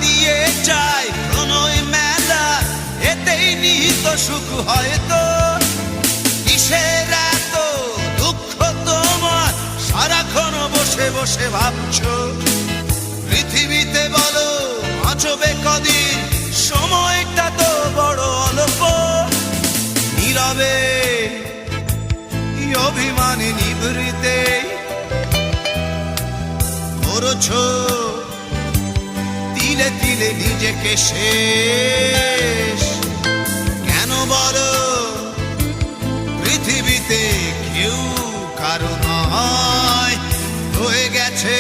দিয়ে যায় প্রণয় মেলা, এতেই নিহিত সুখ হয়তো। কিসের এত দুঃখ তোমার সারাক্ষণ বসে বসে ভাবছো? পৃথিবীতে বলো বাঁচবে কদিন, সময়টা তো বড় অল্প। নীরবে অভিমানে নিভৃতে করছো তিলে তিলে নিজেকে শেষ। কেন বলো পৃথিবীতে কেউ কারো নয়, হয়ে গেছে